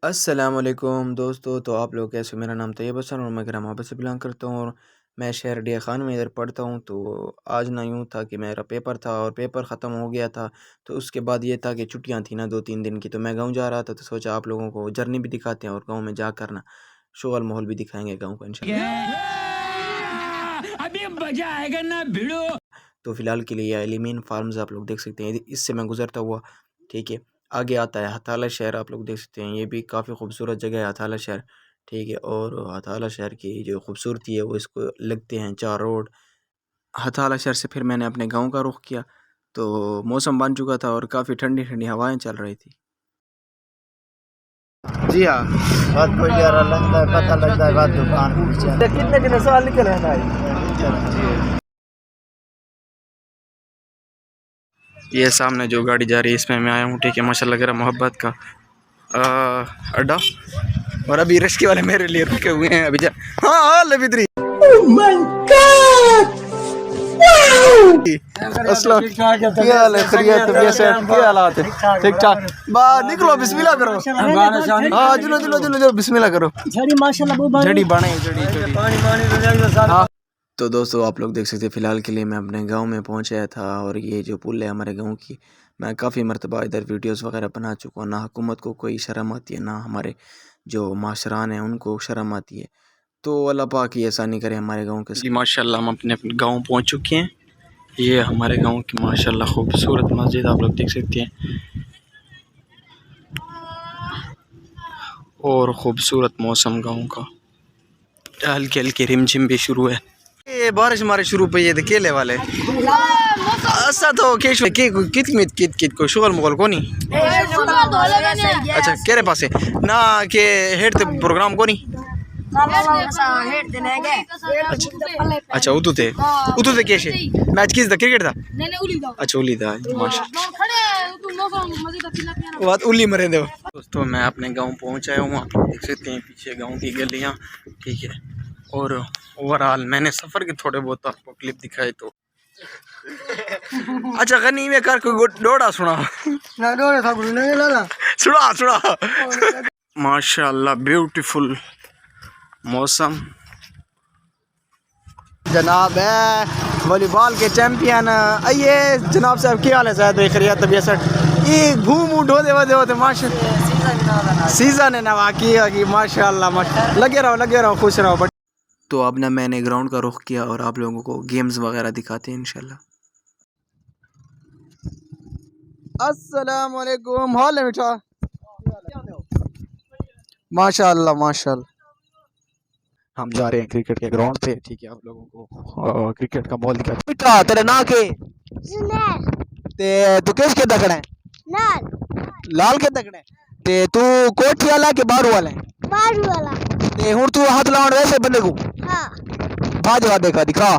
अस्सलामुअलैकुम दोस्तों। तो आप लोग कैसे हो? मेरा नाम तैयब हसन और मैं ग्राम मोहब्बत से बिलोंग करता हूँ और मैं शहर डिया खान में इधर पढ़ता हूँ। तो आज ना यूँ था कि मेरा पेपर था और पेपर ख़त्म हो गया था। तो उसके बाद ये था कि छुट्टियाँ थी ना 2-3 दिन की, तो मैं गाँव जा रहा था। तो सोचा आप लोगों को जर्नी भी दिखाते हैं और गाँव में जाकर ना शोल माहौल भी दिखाएंगे गाँव का इंशाल्लाह। अभी मजा आएगा ना भिड़ो। तो फ़िलहाल के लिए ये एलिमीन फार्म्स आप लोग देख सकते हैं, इससे मैं गुजरता हुआ। ठीक है, आगे आता है हथाला शहर, आप लोग देख सकते हैं, ये भी काफ़ी खूबसूरत जगह है हथाला शहर। ठीक है, और हथाला शहर की जो खूबसूरती है वो इसको लगते हैं 4 रोड। हथाला शहर से फिर मैंने अपने गांव का रुख किया। तो मौसम बन चुका था और काफ़ी ठंडी ठंडी हवाएं चल रही थी। जी हाँ, बहुत बढ़िया लगता है, पता लगता है बात दुकान कितने कितने सवाल निकल रहा है। ये सामने जो गाड़ी जा रही है इसमें मैं आया हूँ। ठीक है, माशाल्लाह लग रहा मोहब्बत का अड्डा, और अभी रिश्के वाले मेरे लिए रुके हुए हैं अभी जा। हाँ लविद्री, ठीक ठाक। निकलो बिस्मिल्लाह करो। हाँ जुलो जुलो जुलो जुलो बिस्मिल्लाह करो। जड़ी बने जड़ी। तो दोस्तों आप लोग देख सकते हैं, फ़िलहाल के लिए मैं अपने गांव में पहुंचा था और ये जो पुल है हमारे गांव की, मैं काफ़ी मरतबा इधर वीडियोस वगैरह बना चुका हूँ। ना हुकूमत को कोई शर्म आती है, ना हमारे जो माशरान हैं उनको शर्म आती है। तो अल्लाह पाक ही आसानी करे हमारे गांव के जी। माशाल्लाह हम अपने गांव पहुंच चुके हैं। ये हमारे गांव की माशाल्लाह खूबसूरत मस्जिद आप लोग देख सकते हैं, और ख़ूबसूरत मौसम गाँव का। हल्की हल्की रिमझिम भी शुरू है। ये बारिश हमारे शुरू पे ये केले वाले ऐसा तो कित को शुगर मुगल को नहीं। अच्छा केरे पास है ना के हेड प्रोग्राम को नहीं। अच्छा उतु थे कैसे मैच किस था, क्रिकेट था? अच्छा उली था बात उली मरे दो। दोस्तों मैं अपने गांव पहुंच आया हूँ, आप देख सकते हैं पीछे गांव की गलियां। ठीक है, और ओवरऑल मैंने सफ़र के थोड़े बहुत आपको क्लिप दिखाए। तो अच्छा गनी में कर कोई डोड़ा सुना सुना सुना। माशाल्लाह ब्यूटीफुल मौसम। जनाब है वॉलीबॉल के चैंपियन आइए जनाब साहब, क्या हाल है? शायद खैरियत तबीयत ये घूम ढोदे वोदे होते माशा सीज़न है ना वाकई माशाल्लाह लगे रहो खुश रहो। बट तो अब ना मैंने ग्राउंड का रुख किया और आप लोगों को गेम्स वगैरह दिखाते हैं इंशाल्लाह। अस्सलाम वालेकुम, हाल है मीठा? माशाल्लाह माशाल्लाह। हम जा रहे हैं क्रिकेट के ग्राउंड पे। ठीक है, आप लोगों को क्रिकेट का माहौल दिखा। बेटा तेरे ना के ते तू किस के दखना है? लाल के दखना है ते तू कोठी वाला के बारू वाला है? बारू वाला। ते हुन तू हाथ लावण वैसे बंदे को? हां भाजवा दिखा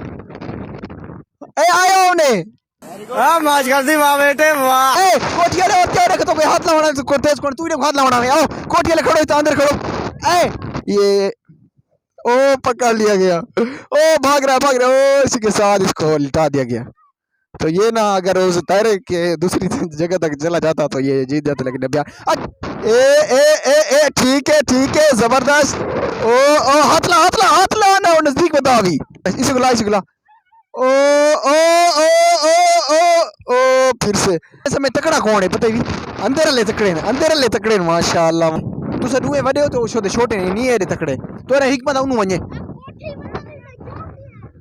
ए आयो ने। हां मैच कर दी वाह बेटे वाह। ए कोठी वाले और क्या रे तो हाथ लावण को तेज कोण तू ने हाथ लावण आओ कोठी वाले खड़ो तो अंदर खड़ो। ए ये ओ पकड़ लिया गया, ओ भाग रहा ओ इसके साथ इसको लिटा दिया गया। तो ये ना अगर उस तारे के दूसरी जगह तक चला जाता तो ये जीत जाता, लेकिन ए ए ए ए ठीक है जबरदस्त। ओ ओ हाथ ला ना नजदीक बता अभी इसे गुला ओ ओ ओ ओ ओ ओ फिर से ऐसे में तकड़ा कौन है पता ही अंदर ले तकड़े माशाल्लाह। तुसे दुए वडे हो तो छोटे नहीं है तकड़े तो हिकमत उन्होंने वने।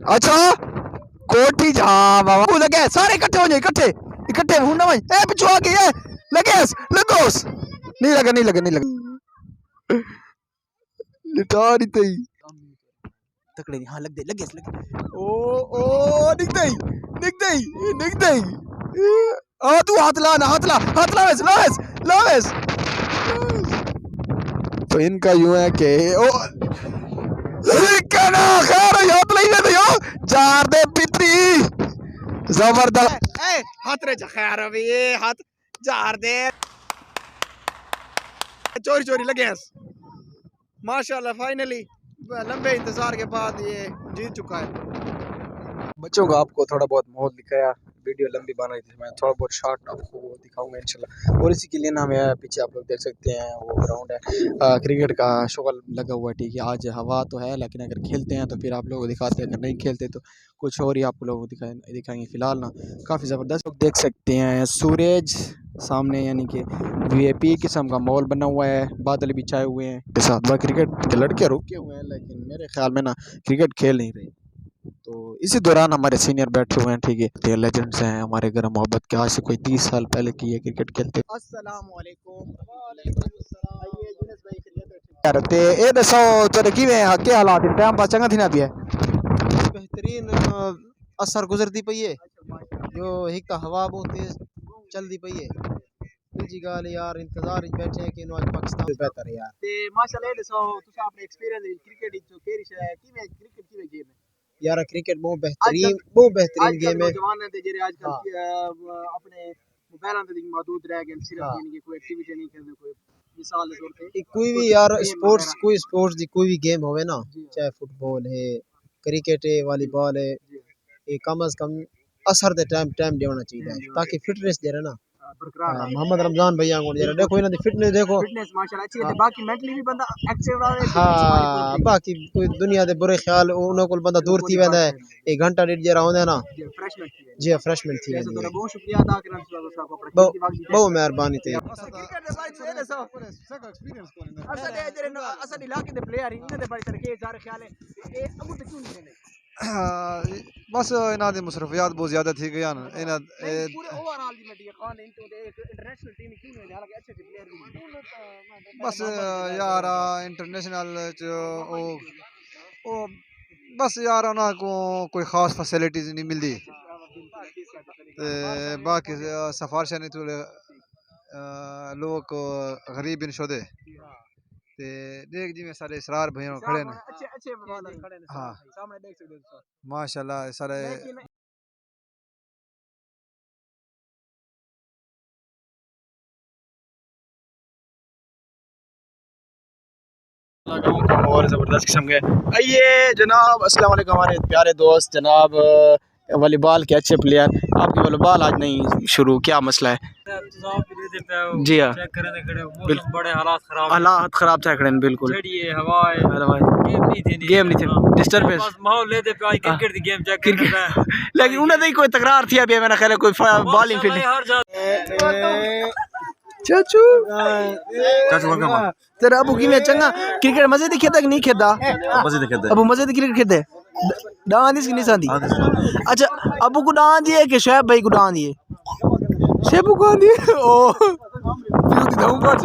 अच्छा कोठी जा बाबा लगे सारे इकट्ठे हो जाए इकट्ठे हूं ना भाई। ए पिछो आ गए लगोस नहीं लगा लिटारी तई तकड़े हां लगे ओ ओ दिख दई आ तू हाथ ला वैस। तो इनका यूं है कि ओ कना खैर हाथ नहीं दे यो जार दे पितरी जबरदस्त। ए हाथ रे खैर अभी ये हाथ जार दे चोरी लगे माशाल्लाह। फाइनली लंबे इंतजार के बाद ये जीत चुका है। बच्चों को आपको थोड़ा बहुत माहौल दिखाया वीडियो लंबी बन रही थी, मैं थोड़ा बहुत शॉर्ट आपको दिखाऊंगा इंशाल्लाह। और इसी के लिए ना मैं पीछे आप लोग देख सकते हैं वो ग्राउंड है, क्रिकेट का शगल लगा हुआ है। ठीक है, आज हवा तो है लेकिन अगर खेलते हैं तो फिर आप लोगों को दिखाते हैं, अगर नहीं खेलते तो कुछ और ही आप लोगों को दिखाएंगे। फिलहाल ना काफ़ी ज़बरदस्त लोग देख सकते हैं सूरज सामने, यानी कि वीआईपी किस्म का मॉल बना हुआ है, बादल भी छाए हुए हैं के साथ। वह क्रिकेट के लड़के रुके हुए हैं लेकिन मेरे ख्याल में ना क्रिकेट खेल नहीं रहे। तो इसी दौरान हमारे सीनियर बैठे हुए हैं। ठीक है, लेजेंड्स हैं हमारे घर मोहब्बत के, आज से कोई 30 साल पहले की है क्रिकेट खेलते। अस्सलाम वालेकुम। यार ते ए दसो तेरे किवें के हालात इन टाइम पास चंगा थी ना पिया बेहतरीन असर गुजरती पई है जो एक तो हवा बहुत तेज चलती पई है। दूजी गाल यार इंतजार विच बैठे हैं कि आज पाकिस्तान बेहतर है यार। ते माशाल्लाह दसो तुसा अपने एक्सपीरियंस क्रिकेट जो केरी है किवें क्रिकेट किवें गेम है यार क्रिकेट बहुत बेहतरीन गेम है। जवान है जेरे आजकल अपने मोबाइल पे मौजूद रह गए, सिर्फ यानी कि कोई एक्टिविटी नहीं करते, कोई मिसाल के तौर पे कोई भी यार स्पोर्ट्स दी कोई भी गेम होवे ना, चाहे फुटबॉल है, क्रिकेट है, वॉलीबॉल है, ये कम से कम असर दे टाइम देना चाहिए ताकि फिटनेस जे ना बरकरार। मोहम्मद रमजान भैया को जरा देखो इन्हां दी फिटनेस देखो, फिटनेस माशाल्लाह अच्छी है, बाकी मेंटली भी बंदा एक्टिव रहे। हाँ बाकी कोई दुनिया दे बुरे ख्याल उन्हां कोल बंदा दूर थी वेंदा है। एक घंटा डेढ़ जरा होंदा ना जी फ्रेशमेंट थी वेंदी है। बहुत शुक्रिया अदा करना चाहूंगा, बहुत मेहरबानी थी। क्रिकेट दे भाई दे सो असल ए जेरे असल इलाके दे प्लेयर इन्हां दे बारे तरके सारे ख्याल है ए अबू ते क्यों नहीं खेले बस इन्हां दी मुसरफियात बहुत ज़्यादा थी गई न इन्हां पूरे ओवरऑल दी मीडिया कौन इनटू दे इंटरनेशनल टीम क्यों नहीं हालांकि अच्छे प्लेयर भी बस यार इंटरनेशनल च ओ बस यार उन्हां को कोई ख़ास फैसिलिटीज़ नहीं मिलती ते बाकी सफारशा नहीं थोड़े लोग गरीब इन शोदे ते देख जी में सारे इसरार भैया खड़े ने अच्छे बॉलर खड़े ने हाँ सामने देख सकते हो माशाल्लाह सारे। और ज़बरदस्त किस्म के आइए जनाब। अस्सलाम वालेकुम हमारे प्यारे दोस्त जनाब वॉलीबॉल के अच्छे प्लेयर, आपकी वॉलीबॉल आज नहीं शुरू, क्या मसला है? जी हाँ बड़े हालात ख़राब था खड़े बिल्कुल, गेम नहीं थे डिस्टर्बेंस माहौल लेते पे आई क्रिकेट दी गेम चेक करना है लेकिन उन्हें नहीं कोई तकरार थी अभी मैंने ख्याल है कोई बॉलिंग फील्डिंग। हर जा चाचू तेरा अबू की में चंगा क्रिकेट मजे दी खेदा कि नहीं खेदा? अबू मजे दी क्रिकेट खेदे डांस इसकी नहीं सांदी। अच्छा अबू को डांस दिए कि शोएब भाई को डांस दिए? शोएब को दिए ओ दाऊं बात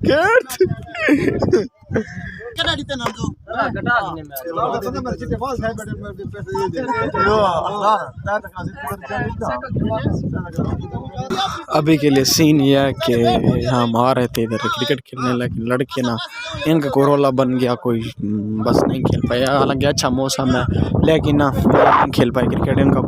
कैट कटा दीते ना जो कटा देने अभी के लिए सीन ये है कि हम आ रहे थे इधर क्रिकेट खेलने, लेकिन लड़के ना इनका कोरोला बन गया, कोई बस नहीं खेल पाया। हालांकि अच्छा मौसम है लेकिन ना नहीं खेल पाए क्रिकेट, इनका